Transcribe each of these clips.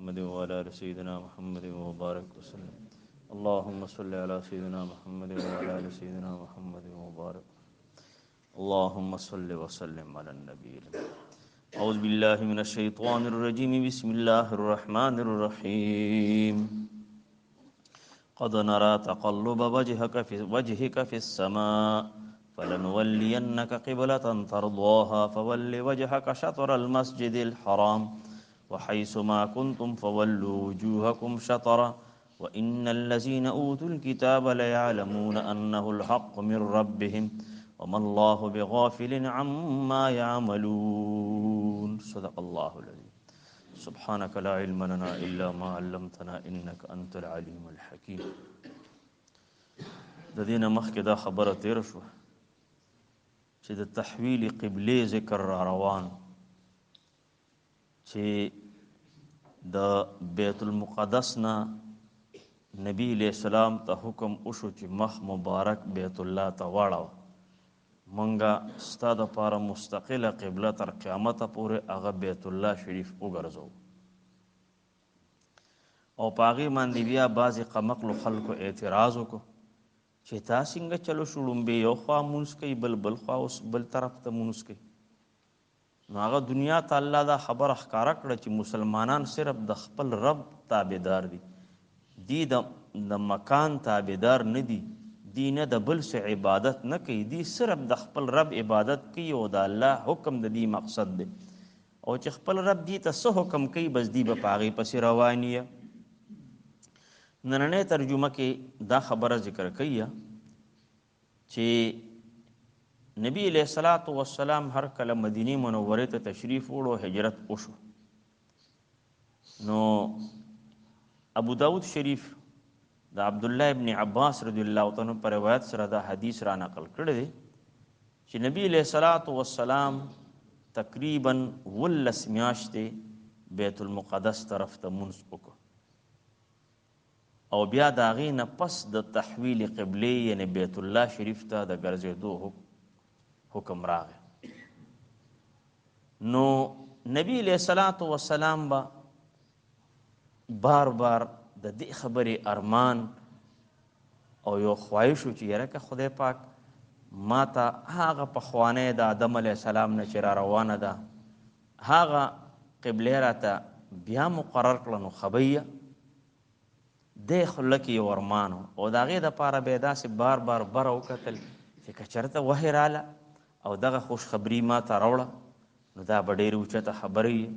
محمد وعلى آل سيدنا محمد وبارك وسلم. اللهم صل على سيدنا محمد وعلى آل سيدنا محمد وبارك. اللهم صل وسلم على النبي. أعوذ بالله من الشيطان الرجيم. بسم الله الرحمن الرحيم. قد نرى تقلب وجهك في السماء فلنولينك قبلة ترضاها فول وجهك شطر المسجد الحرام وحيث ما كنتم فولوا وجوهكم شطرا وإن الذين أوتوا الكتاب ليعلمون أنه الحق من ربهم وما الله بغافل عما يعملون. صدق الله العظيم. سبحانك لا علم لنا إلا ما علمتنا إنك أنت العليم الحكيم. د دې نه مخکې دا خبره تېره شوه چې د تحویل قبلې ذکر را روان، چې د بیت المقدس نه نبی علیہ السلام ته حکم وشو چې مخ مبارک بیت الله ته واړوه، منګه ستا دپاره مستقله قبله تر قیامته پورې هغه بیت الله شریف وګرځو. او په هغې باندې بیا بعضې قمقلو خلکو اعتراض وکړو چې تا څنګه چلو شو، ړومبې یو خوا مونځ کوي، بل خوا اوس بل طرف ته مونځ کوي. نو هغه دنیا ته الله دا خبره ښکاره کړه چې مسلمانان صرف د خپل رب تابعدار دي، دی د مکان تابعدار نه دي، دی نه د بل څه عبادت نه کوي، دی صرف د خپل رب عبادت کوي او د الله حکم د دې مقصد دی. او چې خپل رب دی ته څه حکم کوي بس دی به په هغې پسې روان یې. نننۍ ترجمه کې دا خبره ذکر کوي چې نبی علیہ الصلوۃ والسلام هر کله مدینه منورې ته تشریف وړو، هجرت وشو، نو ابو داود شریف د عبدالله ابن عباس رضی الله تعالی عنہ پر روایت سره دا حدیث را نقل کړی دی چې نبی علیہ الصلوۃ والسلام تقریبا 19 میاشتې بیت المقدس طرف ته مونځ وکړو، او بیا د هغې نه پس د تحویل قبلې یعنی بیت الله شریف ته د ګرځېدو حکم راغی. نو نبی علیہ الصلوۃ والسلام به بار بار د دې خبرې ارمان او یو خواهش و چې یاره که خدای پاک ما ته هغه پخوانی د آدم علیه السلام نه چې را روانه ده هغه قبلې راته بیا مقرر کړه نو ښه به یې. دی خو لکې یو ارمان و او د هغې دپاره به یې داسې بار بار بره وکتل چې که چېرته وحی راله او دغه خوشخبري ما ته راوړه نو دا به ډېرې اوچته خبره وي.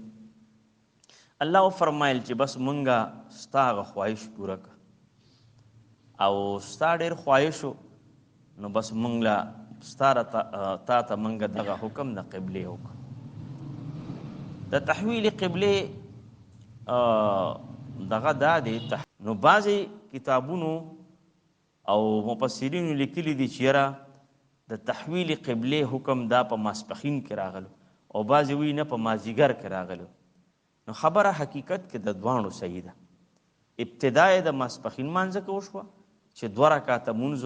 الله وفرمایل چې بس مونږه ستا هغه خواهش پوره کړه او ستا ډېر خواهش و نو بس مونږ له ستا تا ته مونږ دغه حکم د قبلې وکړه. د تحویل قبلې دغه دا دی، نو بعضې کتابونو او مفسرینو لیکلي دي چې یاره د تحویل قبلې حکم دا په ماسپښین کې راغلو او بعضې وایي نه په مازدیګر کې راغلو. نو خبره حقیقت کې د دواړو صحیح ده. ابتدا یې د ماسپښین مانځه کې وشوه چې 2 رکعته مونځ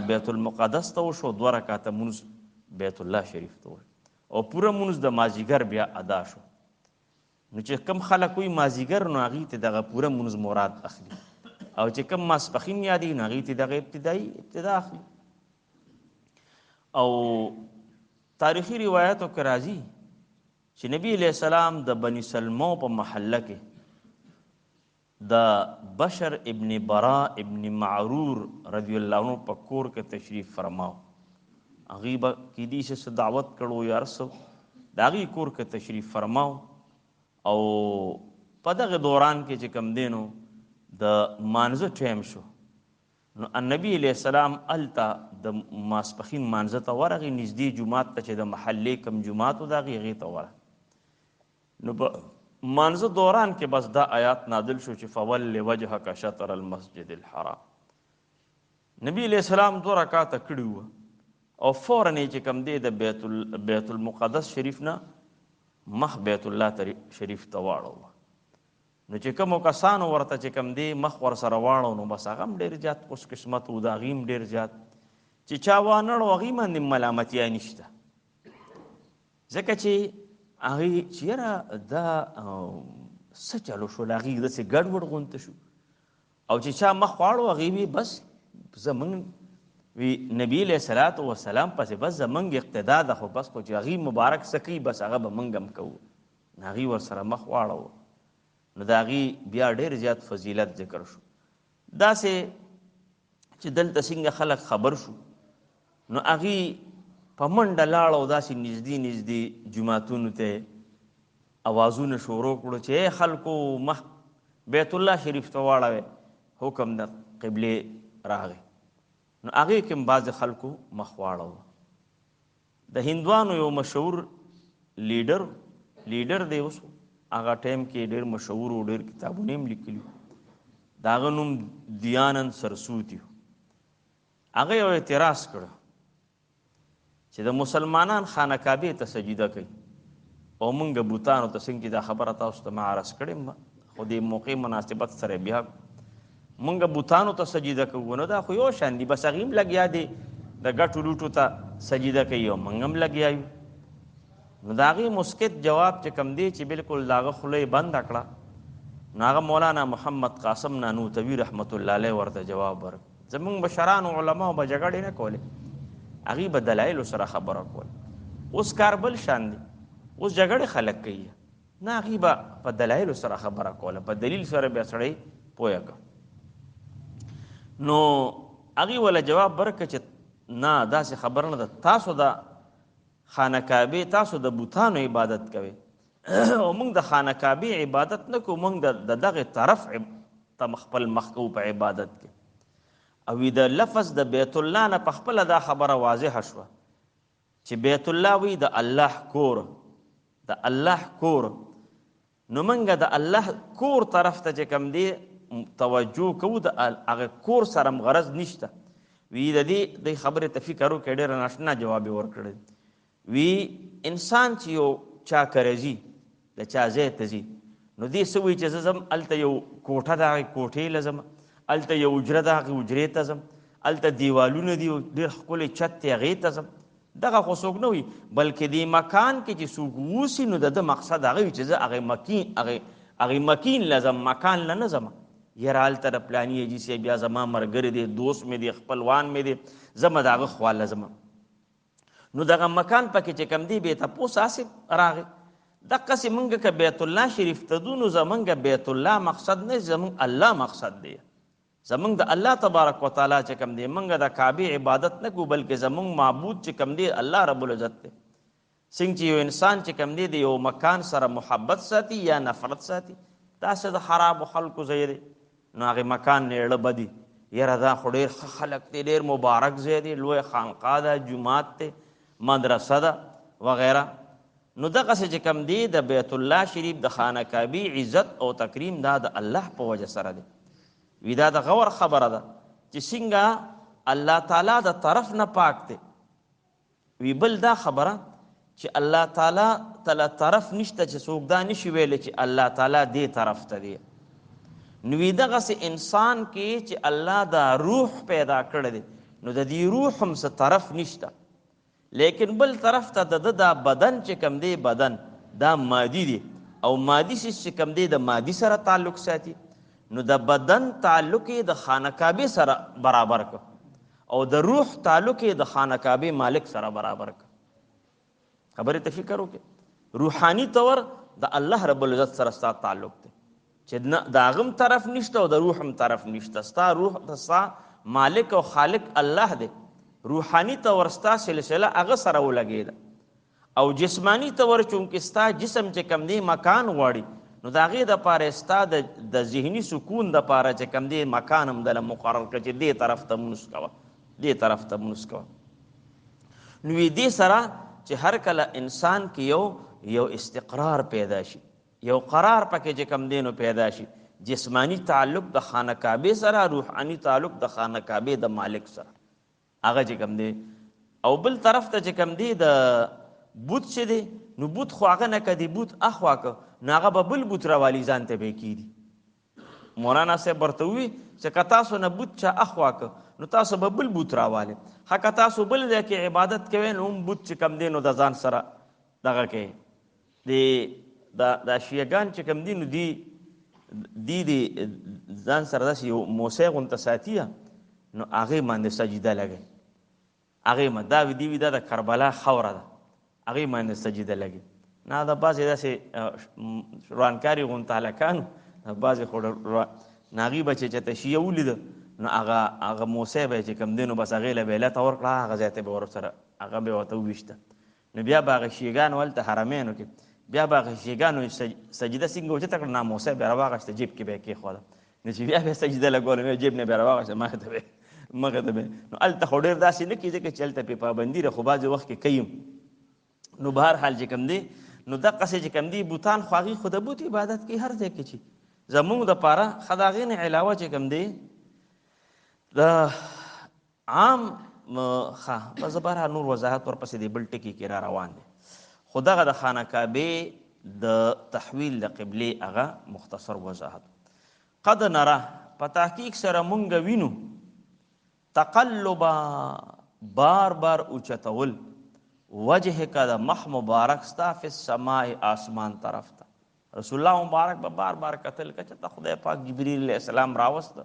بیت المقدس ته وشو، 2 رکعته مونځ بیت الله شریف ته وشو او پوره مونځ د مازدیګر بیا ادا شو. نو چې کم خلک وایي مازدیګر نو هغې ته دغه پوره مونځ مراد اخلي، او چې کم ماسپښین یادوي نو هغې ته دغه ابتدا اخلي. او تاریخي روایتو کې راځي چې نبی علیہ السلام د بني سلمو په محله کې د بشر ابن برا ابن معرور رضی الله عنه په کور کې تشریف فرماو. هغې به کیدی شي څه دعوت کړو یا هر څه، د هغې کور کې تشریف فرماو او په دغه دوران کې چې کوم دی نو د مانځه ټایم شو نو النبي علیہ السلام هلته د ماسپښین مانځه ته ورغی، نږدې جومات ته چې د محلې کم جومات و د هغې ته ورغی. نو په مانځه دوران کې بس دا آیات نازل شو چې فول وجهک شطر المسجد الحرام. نبی علیہ السلام 2 رکعاته کړي وه او فوراً یې چې کوم دی د بیت المقدس شریف نه مخ بیت الله شریف ته واړوه. نو چې کومو کسانو ورته چې کوم دی مخ ورسره واړو نو بس هغه هم ډېر زیات خوش قسمت و، د هغې هم ډېر زیات چې چا وانړو هغې باندې ملامتیا نشته، ځکه چې هغې چې یاره دا څه چلو شو هغې داسې ګډوډ غونته شو او چې چا مخ واړو هغې وي بس زمونږ وی نبی علیہ الصلوۃ والسلام پسې بس زمونږ اقتدا ده خو بس خو چې هغې مبارک څه کوي بس هغه به موږ هم کوو هغې ورسره مخ واړو نو د هغې بیا ډېر زیات فضیلت ذکر شو داسې چې دلته څنګه خلک خبر شو نو هغې په منډه لاړه او داسې نږدې نږدې جوماتونو ته اوازونه شروع کړو چې خلکو مخ بیت الله شریف ته واړوئ حکم د قبلې راغی نو هغې کې هم بعضې خلکو مخ واړو د هندوانو یو مشهور لیډر دی اوس هغه ټایم کې ډېر مشهور و ډېر کتابونه هم لیکلي د هغه نوم دیانند سرسوتی و هغه یو اعتراض کړه چې د مسلمانان خانه کعبې ته سجده کوي او موږ بوتانو ته څنګه دا خبره تاسو ته ما عرض کړې خو دې موقع مناسبت سره بیا موږ بوتانو ته سجده کوو نو دا خو یو شان دي بس هغې هم لګیا دي د ګټو لوټو ته سجده کوي او موږ هم لګیا یو نو د هغې مسکت جواب چې کوم دی چې بلکل د هغه خوله یې بنده کړه نو هغه مولانا محمد قاسم نانوتوي رحمت الله علیه ورته جواب ورکړ زمونږ مشرانو علماو به جګړې نه کولې هغې به دلایلو سره خبره کوله اوس کار بل شان دی اوس جګړې خلک کوي نه هغې به په دلایلو سره خبره کوله په دلیل سره بیا سړی پویه که نو هغې وله جواب ورکړه چې نه داسې خبره نه ده تاسو د خانه کعبې تاسو د بوتانو عبادت کوئ او موږ د خانه کعبې عبادت نه کوو موږ د دغې طرف ته خپل مخ کوو په عبادت کې او د لفظ د بیت الله نه په خپله دا خبره واضحه شوه چې بیت الله وی د الله کور د الله کور نو موږ د الله کور طرف ته چې کوم دی توجه کوو د هغه کور سره هم غرض نشته وی د دې خبرې ته فکر وکړئ ډېر ناشنا جواب یې ورکړی وی انسان چې یو چا کره ځي د چا ځای ته ځي نو دې څه وایي چې زه ځم هلته یو کوټه د هغې کوټې له ځم هلته یو حجره د هغې حجرې ته ځم هلته دیوالونه دي ډېر ښکلی چت دی هغې ته ځم دغه خو څوک نه وي بلکې دې مکان کې چې څوک اوسي نو د ده مقصد هغه وي چې زه هغې مکین له ځم مکان له نه ځم یاره هلته د پلاني حاجي صاحب یا زما ملګری دی دوست مې دی خپلوان مې دی زه به د هغه خوا له ځم نو دغه مکان پکې چې کوم دی بې تپوس هسې راغی دقسې موږ که بیت الله شریف ته ځو نو زموږ بیت الله مقصد نه زموږ الله مقصد دی زموږ د الله تبارک وتعالی چې کوم دی موږ د کعبې عبادت نه کوو بلکې زموږ معبود چې کوم دی الله رب العزت دی څنګه چې یو انسان چې کوم دی د یو مکان سره محبت ساتي یا نفرت ساتي داسې د خرابو خلکو ځای دی نو هغې مکان نه اړه بدي یاره دا خو ډېر ښه خلک دی ډېر مبارک ځای دی لوی خانقاه ده جومات دی مدرسه ده وغیره نو دغسې چې کوم دی د بیت الله شریف د خانه کعبې عزت او تکریم دا د الله په وجه سره دی وی دا د غور خبره ده چې څنګه الله تعالی د طرف نه پاک دی وی بل دا خبره چې الله تعالی ته طرف نشته چې څوک دا نشي ویلی چې الله تعالی دې طرف ته دی نو وی دغسې انسان کې چې الله دا روح پیدا کړی دی نو د دې روح هم څه طرف نشته لیکن بل طرف ته د دا بدن چې کم دی بدن دا مادي دی او مادي چې کم دی د مادي سره تعلق ساتي نو د بدن تعلق یې د خانه کعبې سره برابر که او د روح تعلق یې د خانه کعبې مالک سره برابر که خبرې ته فکر وکړې روحاني طور د الله رب العزت سره ستا تعلق دی چې د هغه هم طرف نشته او د روح هم طرف نشته ستا روح ستا مالک او خالق الله دی روحانی طور ستا سلسله هغه سره ولګېده او جسمانی طور چونکې ستا جسم چې کم دی مکان غواړي نو د هغې دپاره ستا د ذهني سکون دپاره چې کم دی مکان هم دله مقرر کړه چې دې طرف ته مونځ کوه دې طرف ته مونځ کوه نو دې سره چې هر کله انسان کې یو استقرار پیدا شي یو قرار پکې چې کم دی نو پیدا شي جسمانی تعلق د خانه کعبې سره روحانی تعلق د خانه کعبې د مالک سره هغه چې کم دی او بل طرف ته چې کم دی د بوت چې دی نو بوت خو هغه نه که دی بوت اخوا که نو هغه به بل بوت راوالي ځان ته به یې کېدي مولانا صاحب ورته ووي چې که تاسو نه بوت چا اخوا که نو تاسو به بل بوت راوالي ښه که تاسو بل ځای کې عبادت کوئ نو هم بوت چې کم دی نو د ځان سره دغه کوي د دا شیعګان چې کوم دي نو دی ځان سره داسې یو موسی غونته ساتي نو هغې باندې سجده لګوي، هغې دا وي دا د کربلا خاوره ده، هغې باندې سجده لګوي. نه دا بعضې داسې روانکاري غونته هلکانو بعضې خو نو هغې به چې چېرته شیعه ولیده نو هغه موسی به چې کوم دی نو بس هغې له به علته ورکړه، هغه ځای ته به ورسره هغه به ورته وویشته. نو بیا به هغه شیعګانو هلته حرمینو کې بیا به هغه شیعګانو سجده څنګه اوچته کړه، نه موسی بیا راواغېسته جیب کې به یې کېښوده، نو چې بیا به یې سجده لګوله جیب نه بیا راواغېسته مخې ته به نو هلته خو ډېر داسې نه کېږي ځکه چې هلته پې پابندي ده، خو بعضې وخت کې کوي. نو به هر حال چې کوم دی نو دقسې چې کوم دی بوتان خو هغې خو د بوت عبادت کوي هر ځای کې چې زمونږ دپاره ښه د هغې نه علاوه چې کوم دی د عام ښه بس زه بهرحال نور وضاحت ورپسې دی بل ټکي کې را روان دی. خو دغه د خانه کعبې د تحویل د قبلې هغه مختصر وضاحت. قد نره په تحقیق سره مونږ وینو تقلبا بار بار اوچتول وجه که د مخ مبارک ستا فی السماء آسمان طرف ته. رسول الله مبارک به بار بار کتل که چېرته خدای پاک جبریل علیه السلام راوسته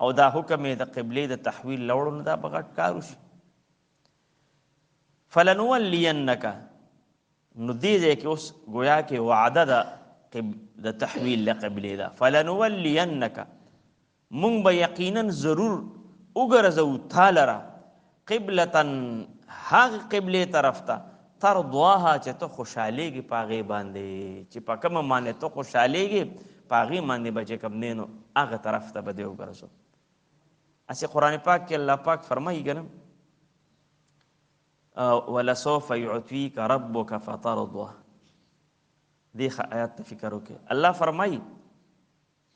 او دا حکم یې د قبلې د تحویل لوړو نو دا به غټ کار وشي. فلنولینک نو دې ځای کې اوس گویا کې وعده د تحویل د قبلې ده. فلنولینک مونږ به یقینا ضرور وګرځو تا لره قبلة هغې قبلې طرف ته ترضواها چې ته خوشحالېږي په هغې باندې، چې په کومه باندې ته خوشحالېږي په هغې باندې به چې کوم دی نو هغه طرف ته به دې وګرځو. اسې قرآن پاک کې الله پاک فرمایي که نه ولسوف یعطیک ربک فترضه. دې ښه آیات ته فکر وکړئ. الله فرمایي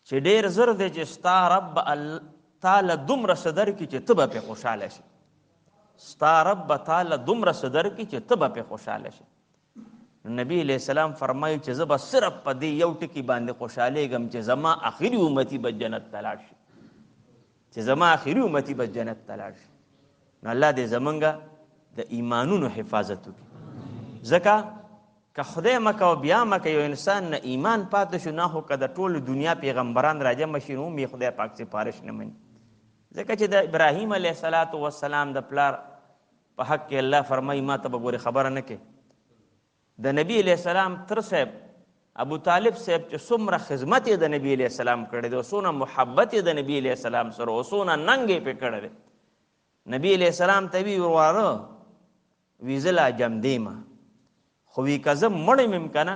چې ډېر زر دی چې ستا رب تاله دومره څه درکړي چې ته به پرې خوشحاله شي. ستا رب به تاله دومره څه درکړي چې ته به پرې خوشحاله شي. نبی علیہ السلام فرمایي چې زه به صرف په دې یو ټکي باندې خوشحالېږم چې زما آخري امتي به جنت ته لاړ شي، چې زما آخري امتي به جنت ته لاړ شي. نو الله دې زمونږ د ایمانونو حفاظت وکړي. ځکه که خدای مکه او بیا مکه یو انسان نه ایمان پاتې شو نه خو که د ټولو دنیا پیغمبران راجمع شي نو هم یې خدای پاک سفارش نه مني. ځکه چې د ابراهیم علیه السلام د پلار په حق کې الله فرمایي ما ته به ګورې خبره نه کې. د نبی علیه السلام تر صاحب ابو طالب صاحب چې څومره خدمت یې د نبی علیه السلام کړی دی او څونه محبت یې د نبی علیه السلام سره او څونه ننګ یې پرې کړی دی. نبی علیه السلام ته وی ورواره وی زه لا جمدې ما خو وی که زه مړی مم که نه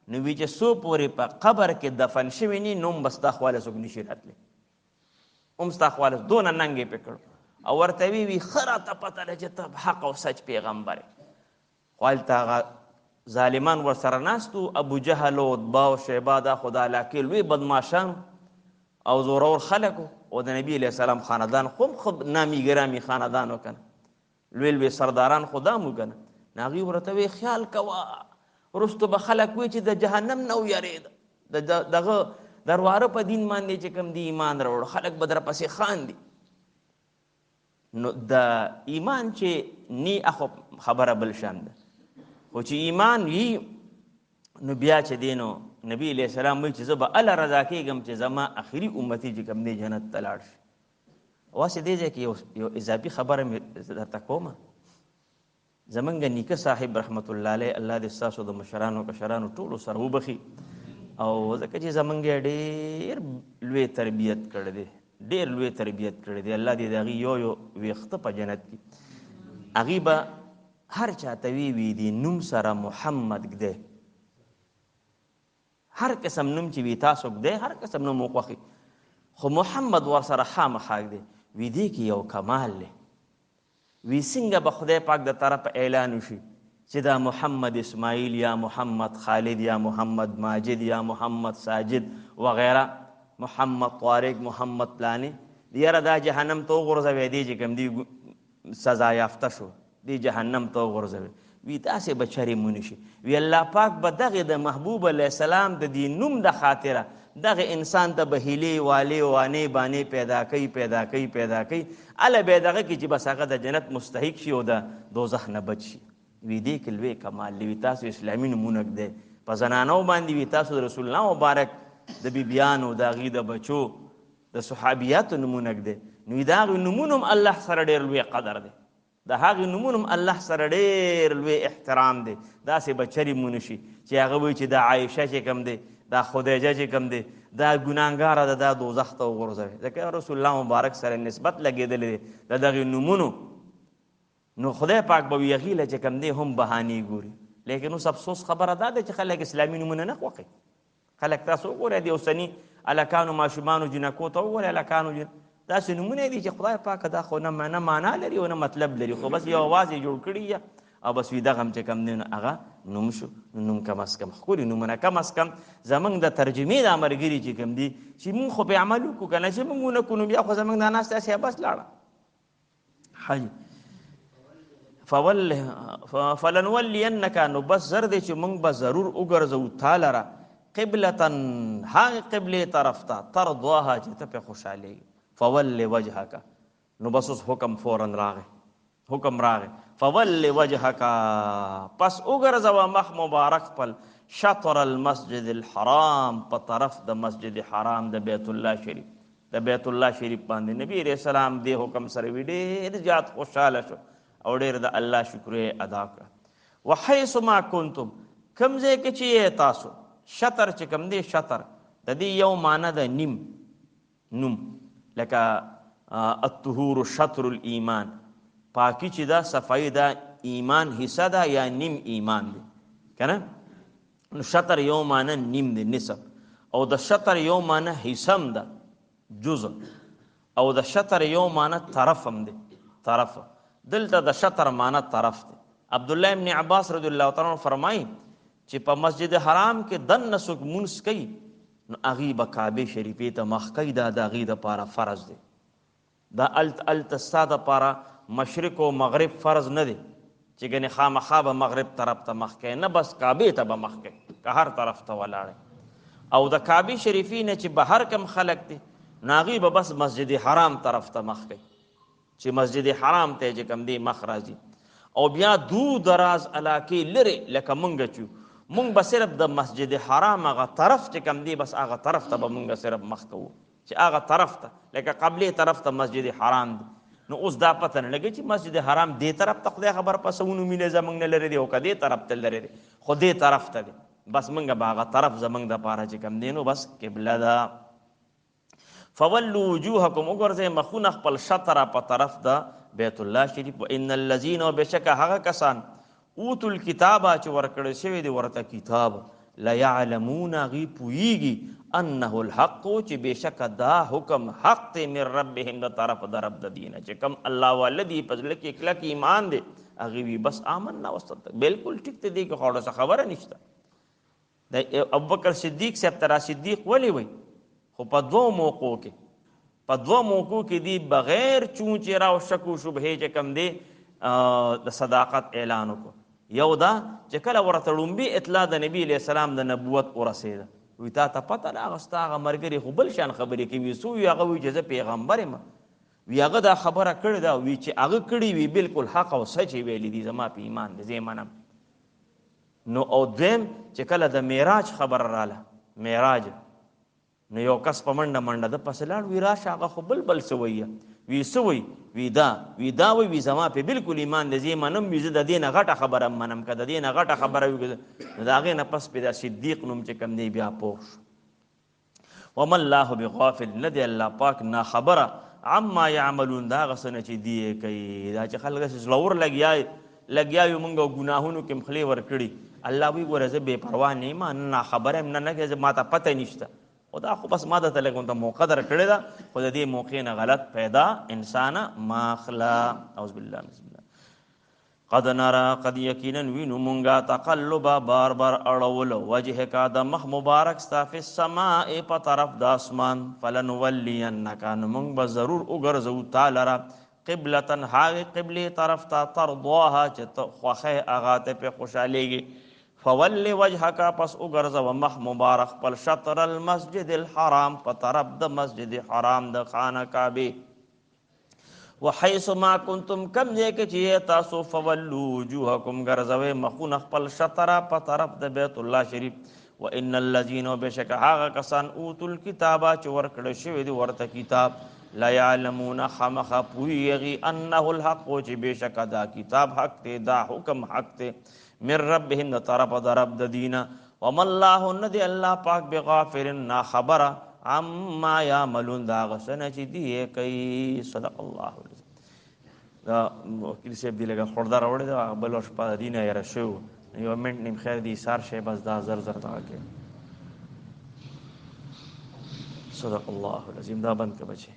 نو وی چې څو پورې په قبر کې دفن شوي نه نو هم به ستا خواله څوک نشي راتلی، هم ستا خواله دونه ننګ یې پرې کړو. او ورته وی ښه راته پته ده چې ته حق او سچ پیغمبر یې. خو هلته هغه ظالمان ورسره ناست وو، ابو جهل او عتبه او شیبه دا خو د علاقې لوی بدماشان او زورور خلک او د نبي علیه السلام خاندان خو هم ښه نامي ګرامي خاندان و که نه، لوی لوی سرداران خو دا مو که نه. نو هغوی ورته وی خیال کوه وروستو به خلک وی چې د جهنم نه ویرېده، دغه درواره په دین باندې چې کوم دی ایمان راوړ خلک به در پسې خاندي. نو د ایمان چې نی اخو خبره بل شان ده، خو چې ایمان وي نو بیا چې دی نو نبی علیہ السلام وایي چې زه به الله رضا کېږم چې زما آخري امتي چې کوم دی جنت ته لاړ شي. واسې دې ځای کې یو اضافي خبره مې درته کومه. زمونږ نیکه صاحب رحمت الله علیه الله دې ستاسو د مشرانو کشرانو ټولو سره وبخي او ځکه چې زمونږ یې ډېر لوی تربیت کړی دی، ډېر لوی تربیت کړی دی. الله دې د هغې یو ویښته په جنت کې هغې به هر چاته وی دی نوم سره محمد ږدی، هر قسم نوم چې وي تاسو ږدی، هر قسم نوم مو خوښي، خو محمد ورسره خامخا ږدی. وی دې کې یو کمال دی. وی څنګه به خدای پاک د طرف اعلان وشي چې دا محمد اسماعیل یا محمد خالد یا محمد ماجد یا محمد ساجد وغیرہ محمد طارق محمد پلانی یاره دا جهنم ته وغورځوی دی چې کوم دی سزا یافته شو دی جهنم ته وغورځوی. وی داسې به چرې مونږ شي. وی الله پاک به دغې د محبوب علیه السلام د دې نوم د خاطره دغه انسان ته به هیلې والې وانې بانې پیدا کوي هله به یې دغه کې چې بس هغه د جنت مستحق شي او د دوزخ نه بچ شي. وی دې کې لوی کمال دی. وی تاسو اسلامي نومونه ږدئ، په زنانو باندې وي تاسو د رسول الله مبارک د بیبیانو د هغې د بچو د صحابیاتو نمونه ږدي، نو د هغې نومونه هم الله سره ډېر لوی قدر دی، د هغې نومونه هم الله سره ډېر لوی احترام دی. داسې به چرې مو نشي چې هغه وایي چې دا عایشه چې کوم دی، دا خدیجه چې کوم دی، دا ګناهګاره ده، دا دوزخ ته وغورځوي. ځکه رسول الله مبارک سره نسبت لګېدلی دی د دغې نومونو، نو خدای پاک به وي هغې له چې کوم دی هم بهانې ګوري. لیکن اوس افسوس خبره دا ده چې خلک اسلامي نومونه نه خوښوي. خلک تاسو وګورئ د اوسني هلکانو ماشومانو جنکو ته وګورئ، هلکانو داسې نومونه دي چې خدای پاکه دا خو نه معنا لري او نه مطلب لري، خو بس یو اواز یې جوړ کړي یا او بس وي دغه هم چې کوم دی نو هغه نوم شو. نوم کم از کم ښکلي نومونه کم از کم زمونږ د ترجمې دا ملګري چې کوم دي چې مونږ خو پې عمل وکړو که نه چې مونږ ونه کړو نو بیا خو زمونږ دا ناسته هسې بس لاړه. فلنولینک نو بس زر دی چې مونږ به ضرور وګرځو تا لره قبلة هغې قبلې طرف ته ترضاها چې ته پې خوشحالېږي. فول وجهک نو بس اوس حکم فورا راغی، حکم راغی فول وجهک پس وګرځوه مخ مبارک خپل شطر المسجد الحرام په طرف د مسجد حرام د بیت الله شریف، د بیت الله شریف باندې نبی علیہ السلام دې حکم سره وي ډېر زیات خوشحاله شو او ډېر د الله شکر ادا کړه. وحیث ما کنتم کوم ځای کې چې تاسو، شطر چې کوم دی شطر د دې یو معنی د نیم نوم، لکه الطهور شطر الایمان، پاکی چې دا صفائی دا ایمان حصہ دا یا نیم ایمان دی که نه. نو شطر یو معنی نیم دی نصف، او د شطر یو معنی حصم دا جزء، او د شطر یو معنی طرف هم دی طرف. دلته د شطر معنی طرف دی. عبدالله ابن عباس رضی الله تعالی عنہ فرمایي چې په مسجد حرام کې دننه څوک مونځ کوي نو هغې به کعبې شریفې ته مخ کوي، دا د هغې دپاره فرض دی. دا الته ستا دپاره مشرق و مغرب فرض نه دی چې ګنې خامخا به مغرب طرف ته مخ کوي، نه بس کعبې ته به مخ کوي که هر طرف ته ولاړی. او د کعبې شریفې نه چې بهر کم خلک دی نو هغې به بس مسجد حرام طرف ته مخ کوي چې مسجد حرام ته چې کوم دی مخ راځي. او بیا دور دراز علاقې لرې لکه مونږ چې مونږ به صرف د مسجد حرام هغه طرف چې کوم دی بس هغه طرف ته به مونږ صرف مخ کوو چې هغه طرف ته لکه قبلې طرف ته مسجد حرام دی. نو اوس دا پته نه لګي چې مسجد حرام دې طرف ته خدای خبر پسونو مینه زمونږ نه لرې دی او که دې طرف ته لرې دی، خو دې طرف ته دی بس مونږ به هغه طرف زمونږ دپاره چې کوم دی نو بس قبله ده. فولوا وجوهکم وګرځئ مخونه خپل شطره په طرف د بیت الله شریف. وان الذین او بشکه هغه کسان اوتو الکتابه چې ورکړی شوی دی ورته کتاب لیعلمون هغوی پوهیږي انه الحق چې بېشکه دا حکم حق دی من ربهم د طرف د رب د دینه چې کم الله والدي په زړه کې کلک ایمان دی هغوی وي بس آمنا واستغفر بالکل ټیک دی دې کې خو څه خبره نشته. د ابوبکر صدیق صاحب ته را صدیق ولې وایي خو په دوو موقعو کې دی بغیر چون چې را او شک و شبهې چې کم دی د صداقت اعلان وکړو. یو دا چې کله ورته ړومبي اطلاع د نبي علیه السلام د نبوت ورسېده وی تا ته پته ده هغه ستا هغه ملګري خو بل شان خبرې کوي څو وي هغه وایي چې زه پیغمبر یم وی هغه دا خبره کړې ده وی چې هغه کړې وي بالکل حق او سچ یې ویلي دي زما په ایمان دی زه یې منم. نو او دویم چې کله د معراج خبره راله معراج نو یو کس په منډه منډه د پسې لاړ وی راشه هغه خو بل څه وایي وی څه وایي وی دا وی زما په بالکل ایمان دی زه یې منم وي زه د دې نه غټه خبره منم که د دې نه غټه خبره وي نو د هغې نه پس پې دا صدیق نوم چې کوم دی بیا پوه شو. وما الله بغافل نه دی الله پاک ناخبره عما یعملون دا هغه څه نه چې دی یې کوي دا چې خلک داسې زړور لګیا یو مونږ ګناهونو کې مخلې ورکړي الله وی ګوره زه بې پروا نه یم نه ناخبره یم نه ما ته پته نشته او دا خو بس ما درته لږ ورته موقع در کړې ده خو د دې موقع نه غلط پیدا انسانه ما اخلا. اعوذ بالله بسم الله. قد نرى قد یقینا وینو مونږه تقلبا بار بار اړول وجه کا د مخ مبارک ستا فی السماء په طرف د اسمان فلنولینک نو مونږ به ضرور وګرځو تا لره قبلة هغې قبلې طرف ته ترضاها چې ته خوښی هغه ته پې خوشحالېږي. فول وجهک پس وګرځوه مخ مبارک خپل شطر المسجد الحرام په طرف د مسجد حرام د خانه کعبې. وحيث ما كنتم کم ځای کې چې تاسو فولوا وجوهکم ګرځوي مخونه خپل شطره په طرف د بیت الله شریف وان الذين بشک هغه کسان اوتل الكتاب چې ورکړل شوی دی ورته کتاب لا يعلمون خمخ پویږي انه الحق چې بشک دا کتاب حق دی دا حکم حق دی من ربهم د طرف د رب د دینه وما الله ندی الله پاک بغافر نا خبره عما يعملون دا غسنه چې دی کوي صدق الله العظیم دا وکیل صاحب دی لګه خوردار وړي دا بل ورځ په دینه یې راشو یو منټ نیم خیر دی سار شی بس دا زر زر تا کې صدق الله العظیم دا بند کې بچي